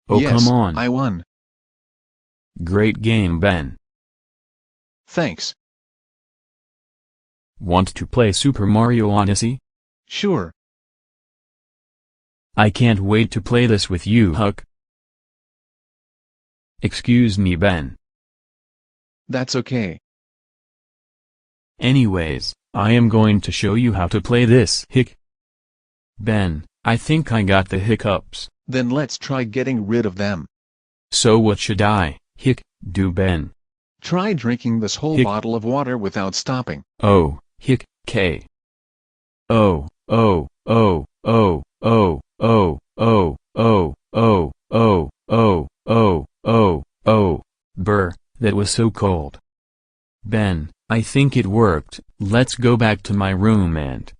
Oh Yes, come on. I won. Great game, Ben. Thanks. Want to play Super Mario Odyssey? Sure. I can't wait to play this with you, Huck. Excuse me, Ben. That's okay. Anyways, I am going to show you how to play this. Ben, I think I got the hiccups. Then let's try getting rid of them. So what should I, do, Ben? Try drinking this whole bottle of water without stopping. Oh, K. Oh, oh, oh, oh, oh, oh, oh, oh, oh, oh, oh, oh, oh, oh, brr, that was so cold. Ben, I think it worked. Let's go back to my room and,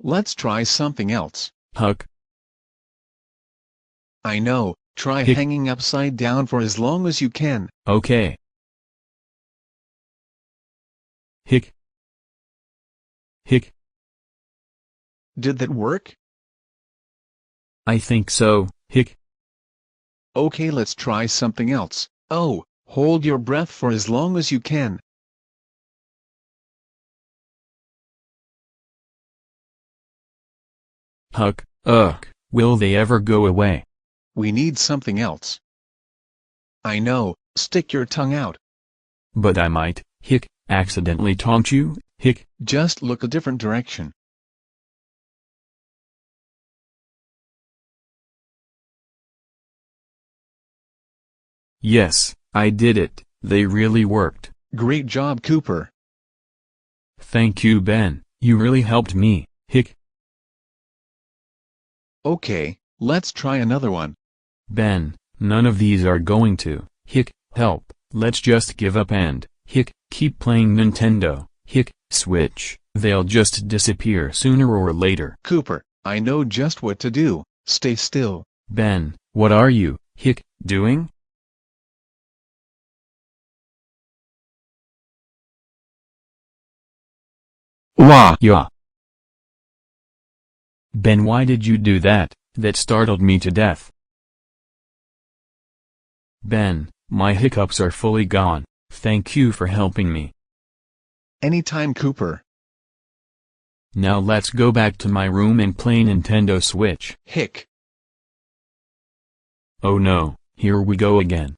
Let's try something else. Huck. I know, try hanging upside down for as long as you can. Okay. Did that work? I think so, Okay, let's try something else. Oh, hold your breath for as long as you can. Huck, ugh, will they ever go away? We need something else. I know, stick your tongue out. But I might, accidentally taunt you, Just look a different direction. Yes, I did it. They really worked. Great job, Cooper. Thank you, Ben. You really helped me, Okay, let's try another one. Ben, none of these are going to, help. Let's just give up and, keep playing Nintendo, Switch. They'll just disappear sooner or later. Cooper, I know just what to do. Stay still. Ben, what are you, doing? Wah! Yeah. Ben, why did you do that? That startled me to death. Ben, my hiccups are fully gone. Thank you for helping me. Anytime, Cooper. Now let's go back to my room and play Nintendo Switch. Hick. Oh no, here we go again.